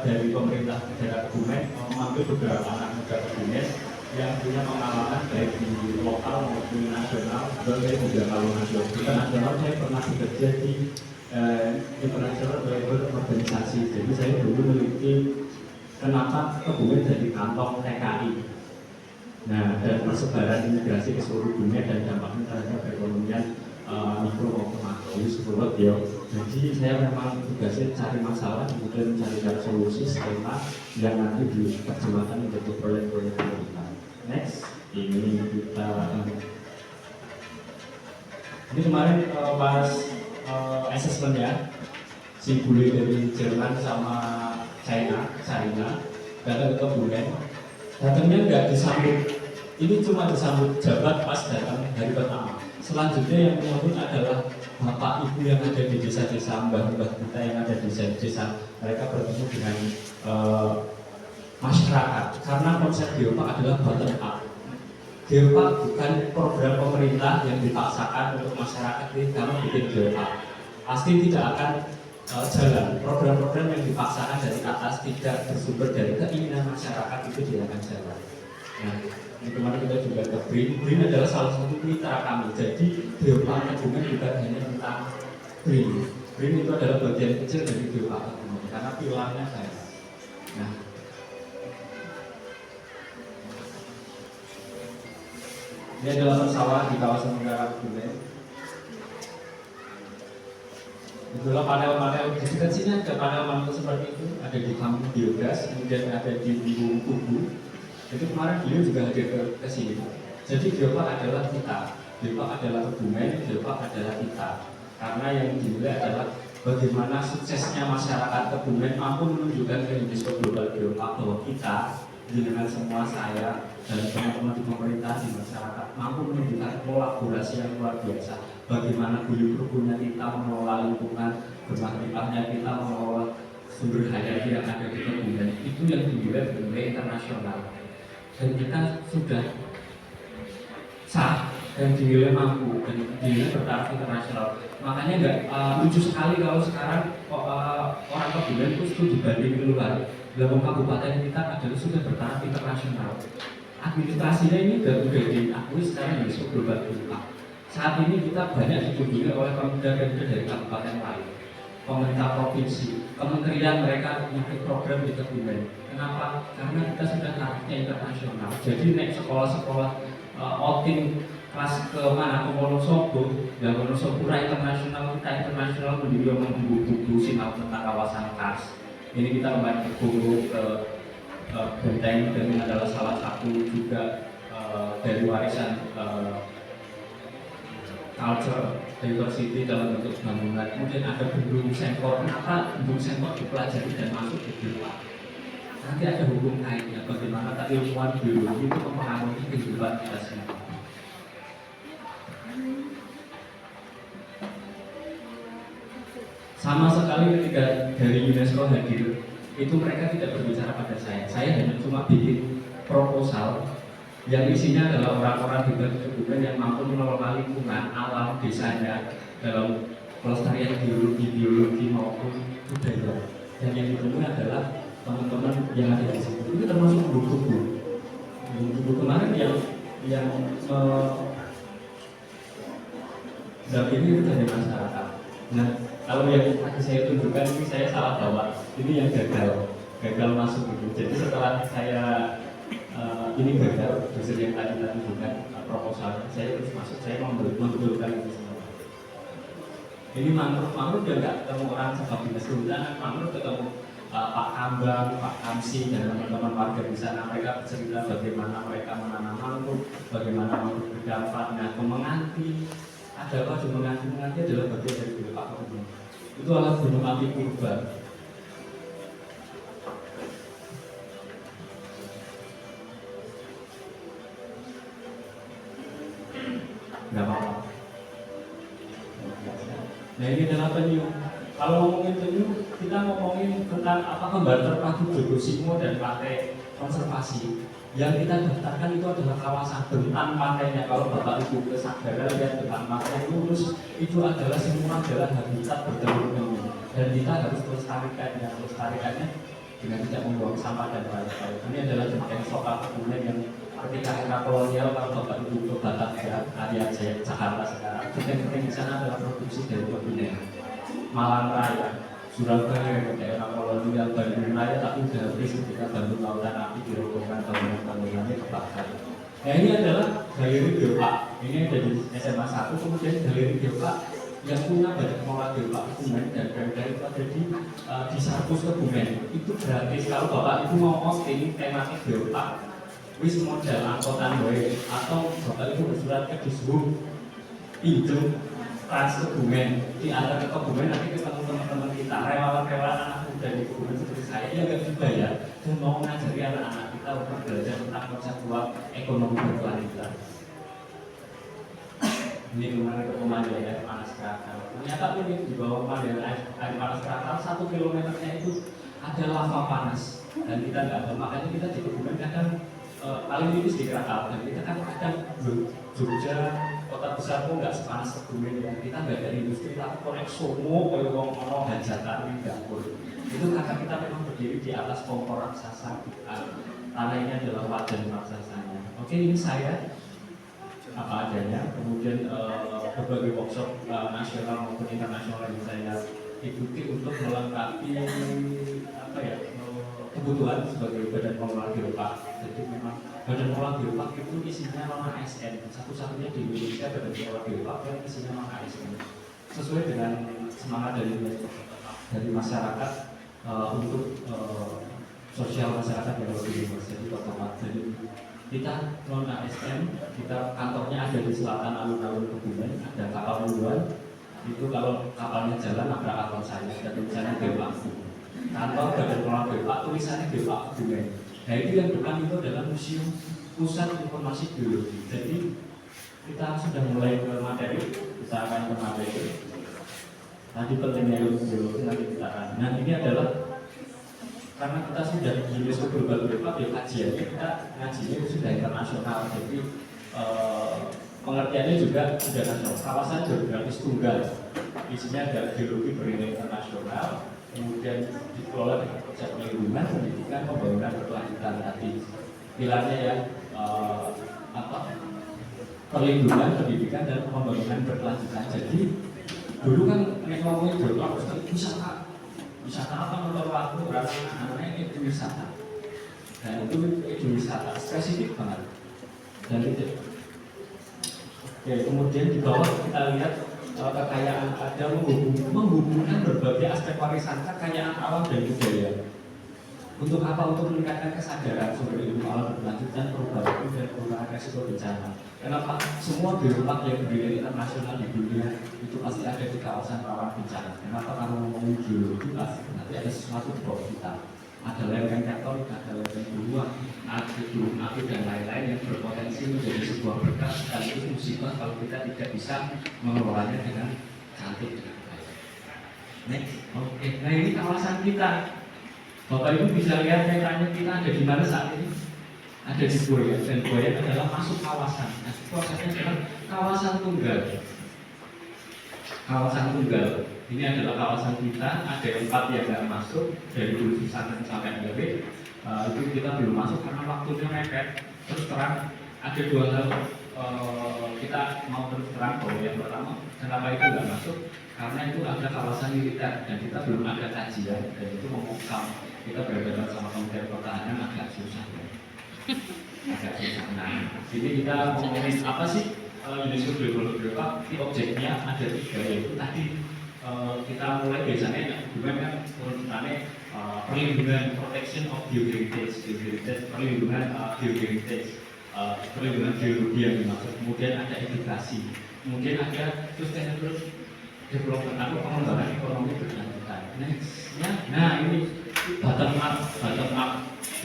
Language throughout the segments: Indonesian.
dari pemerintah daerah Kebumen memanggil beberapa anak muda Kebumen yang punya pengalaman baik di lokal maupun nasional, sebagai juga kalau nasional saya pernah bekerja di international level organisasi. Jadi saya dulu meneliti kenapa Kebumen jadi kantong TKI. Nah, dan persebaran imigrasi ke seluruh dunia dan dampaknya terhadap perekonomian mikro maupun makro seluruh ya. Jadi saya memang tugasnya cari masalah, kemudian mencari solusi skema yang nanti diterjemahkan menjadi proyek-proyek pemerintah. Next, ini kita ini kemarin pas assessment ya, si bule dari Jerman sama China datang ke Kebumen. Datangnya nggak disambut, ini cuma disambut jabat pas datang hari pertama. Selanjutnya yang menyambut adalah bapak ibu yang ada di desa-desa, mbah-mbah kita yang ada di desa. Mereka bertemu dengan masyarakat, karena konsep Geopark adalah bottom up. Geopark bukan program pemerintah yang dipaksakan untuk masyarakat ini kamu bikin Geopark. Pasti tidak akan jalan. Program-program yang dipaksakan dari atas tidak bersumber dari keinginan masyarakat itu tidak akan jalan. Nah, ini kemarin kita juga ke BRIN adalah salah satu mitra kami. Jadi Geopark Kebumen bukan hanya tentang BRIN itu adalah bagian kecil dari Geopark Kebumen karena pilarnya saya. Nah, ini adalah pesawat di kawasan Tenggara Kebumen. Itulah panel-panel di dekat sini ada panel-panel seperti itu, ada di kampung biogas, kemudian ada di Biung Kubu. Itu kemarin beliau juga hadir ke sini. Jadi Geopark adalah kita, Geopark adalah Kebumen, Geopark adalah kita. Karena yang dinilai adalah bagaimana suksesnya masyarakat Kebumen mampu menunjukkan ke UNESCO Global Geopark bahwa kita dengan semua saya dan teman-teman di pemerintah di masyarakat mampu menunjukkan kolaborasi yang luar biasa. Bagaimana guyub rukunnya kita mengelola lingkungan, bermanfaatnya kita mengelola sumber hayati yang ada di Kebumen. Itu yang dinilai bernilai internasional. Dan kita sudah sah dan dinilai mampu dan dinilai bertaraf internasional. Makanya nggak lucu sekali kalau sekarang orang Kebumen itu studi banding luar. 8 kabupaten kita adalah sudah bertaraf internasional. Administrasinya ini sudah diakui sekarang UNESCO Global Geopark. Saat ini kita banyak dikunjungi oleh pemuda-pemuda dari kabupaten lain, pemerintah provinsi, kementerian mereka punya program di Kebumen. Kenapa? Karena kita sudah tarafnya internasional. Jadi naik sekolah-sekolah outing kelas ke mana ke Wonosobo, dan Wonosobo internasional, kita internasional beliau membuku sinau tentang kawasan Kars. Ini kita kembali ke Bogor, ke Benteng, dan ini adalah salah satu juga dari warisan culture diversity dalam bentuk bangunan. Kemudian ada bendung Sengkor. Kenapa bendung Sengkor dipelajari dan masuk ke Geopark? Nanti ada hukum kaitnya bagaimana tadi ilmuwan biologi itu mempengaruhi kehidupan kita semua. Sama sekali ketika dari UNESCO hadir, itu mereka tidak berbicara pada saya. Saya hanya cuma bikin proposal yang isinya adalah orang-orang di Kebumen yang mampu mengelola lingkungan alam desanya dalam pelestarian biologi maupun budaya. Dan yang ditemui adalah teman-teman yang ada di sini. Ini termasuk buku-buku. Buku kemarin yang dampingi itu dari masyarakat. Nah, kalau yang tadi saya tunjukkan ini saya salah bawa. Ini yang gagal masuk itu. Jadi setelah saya ini gagal, dosen yang tadi tunjukkan proposal, saya terus masuk, saya membetulkan itu semua. Ini mangrove dia nggak ketemu orang sebab dinas kehutanan, mangrove ketemu Pak Kambang, Pak Kamsi, dan teman-teman warga di sana. Mereka bercerita bagaimana mereka menanam mangrove, bagaimana mangrove berdampak. Nah, kemenganti ada apa? Menganti adalah bagian dari Geopark Kebumen. Itu adalah gunung api purba. Nggak apa-apa. Nah, ini adalah penyu. Kalau ngomongin penyu, kita ngomongin tentang apa kembar terpadu Jogosimo dan pantai konservasi. Yang kita daftarkan itu adalah kawasan bentang pantainya. Kalau Bapak Ibu ke Sagara lihat bentang pantai lurus, itu adalah semua adalah habitat bertelur penyu. Dan kita harus melestarikannya dengan tidak membuang sampah dan lain-lain. Ini adalah tentang soal kebumen yang ketika era kolonial, kalau Bapak Ibu ke Batavia, area Jakarta sekarang, penting di sana adalah produksi dari kebumen. Malang Raya, Surabaya, daerah kolonial, Bandung Raya, tapi sudah habis ketika Bandung Lautan Api dirobohkan, bangunan-bangunannya kebakar. Nah ini adalah galeri Geopark. Ini ada di SMA 1, kemudian galeri Geopark yang punya banyak pengelola Geopark Kebumen dan Pemda itu ada di Sarpus Kebumen. Itu gratis kalau Bapak Ibu mau posting tematik Geopark, wis modal angkutan wae, atau Bapak Ibu bersurat ke Dishub pinjam Trans Kebumen, diantar ke Kebumen, nanti ketemu teman-teman kita, relawan-relawan anak muda di Kebumen seperti saya yang nggak dibayar dan mau ngajari anak-anak kita untuk belajar tentang konseptual ekonomi berkelanjutan. Ini kemarin pemandian air panas Krakatau. Ternyata ini di bawah pemandian air panas Krakatau 1 kilometernya itu ada lava panas dan kita nggak tahu, makanya kita di Kebumen kadang paling tipis di Krakatau dan kita kan kadang Jogja kota besar pun nggak sepanas Kebumen ya. Kita nggak ada industri tapi korek somo kalau ngomong hajatan ini nggak boleh. Itu karena kita memang berdiri di atas kompor raksasa. Tanah ini adalah wajan raksasanya. Oke, ini saya apa adanya. Kemudian berbagai workshop nasional maupun internasional yang saya ikuti untuk melengkapi apa ya kebutuhan sebagai badan pengelola Geopark. Jadi memang badan pengelola Geopark itu isinya non ASN, satu-satunya di Indonesia badan pengelola Geopark yang isinya non ASN. Sesuai dengan semangat dari masyarakat untuk sosial masyarakat yang lebih luas. Jadi otomatis jadi kita non ASN, kita kantornya ada di selatan alun-alun Kebumen, ada kapal Munduan. Itu kalau kapalnya jalan nabrak kapal saya, ada tulisannya Geopark. Kantor badan pengelola Geopark tulisannya Geopark Kebumen. Nah itu yang depan itu adalah museum pusat informasi geologi. Jadi kita sudah mulai ke materi, kita akan ke materi. Tadi pentingnya ilmu geologi nanti kita akan. Nah ini adalah karena kita sudah di UNESCO Global Geopark, ya kajiannya kita ngajinya sudah internasional. Jadi pengertiannya juga sudah nasional. Kawasan geografis tunggal, isinya ada geologi bernilai internasional. Kemudian dikelola dengan konsep lingkungan, pendidikan, pembangunan berkelanjutan tadi. Pilarnya ya perlindungan, pendidikan, dan pembangunan berkelanjutan. Jadi dulu kan ngomongin Geopark wisata apa menurut waktu namanya itu wisata. Dan itu wisata spesifik banget. Dan itu. Oke, kemudian di bawah kita lihat kekayaan ada menghubungkan berbagai aspek warisan kekayaan alam dan budaya. Untuk apa? Untuk meningkatkan kesadaran sumber ilmu alam berkelanjutan, perubahan iklim dan pengurangan resiko bencana. Kenapa? Semua Geopark yang bernilai internasional di dunia itu pasti ada di kawasan rawan bencana. Kenapa? Karena ngomongin geologi pasti nanti ada sesuatu di bawah kita. Ada lereng tektonik, ada lereng gunung, ada gunung api dan lain-lain yang berpotensi menjadi sebuah berkah sekaligus musibah kalau kita tidak bisa mengelolanya dengan cantik. Next, oke. Nah ini kawasan kita. Bapak Ibu bisa lihat petanya kita ada di mana saat ini? Ada di Boyan, dan Boyan adalah masuk kawasan. Nah, prosesnya adalah kawasan tunggal. Kawasan tunggal. Ini adalah kawasan kita, ada 4 yang nggak masuk dari dulu sampai NGW. Itu kita belum masuk karena waktunya mepet. Terus terang ada 2 hal kita mau terus terang bahwa yang pertama kenapa itu nggak masuk karena itu ada kawasan militer dan kita belum ada kajian dan itu memukam kita berhadapan sama Kementerian Pertahanan agak susah ya. Agak susah. Nah, jadi kita ngomongin apa sih UNESCO Global Geopark? Objeknya ada 3 yaitu tadi kita mulai biasanya hubungan kan urutannya perlindungan protection of bioheritage, perlindungan bioheritage, perlindungan geologi yang dimaksud. Kemudian ada edukasi, kemudian ada sustainable development atau pengembangan ekonomi berkelanjutan. Nextnya, nah ini bottom up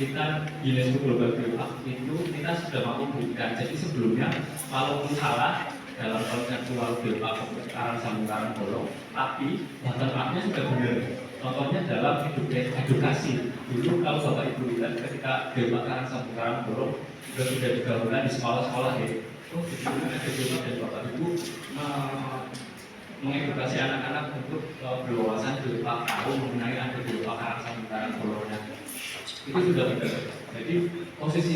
kita UNESCO Global Geopark itu kita sudah mampu buktikan. Jadi sebelumnya kalau salah dalam konseptual Geopark Karang Sambung Karang Bolong, tapi bottom up-nya sudah benar. Contohnya dalam edukasi. Dulu kalau Bapak Ibu lihat ketika Geopark Karang Sambung Karang Bolong sudah digaungkan di sekolah-sekolah ya. Jadi ada Geopark dan Bapak Ibu mengedukasi anak-anak untuk berwawasan Geopark, tahu mengenai ada Geopark Karang Sambung Karang Bolongnya. itu sudah benar. Jadi posisi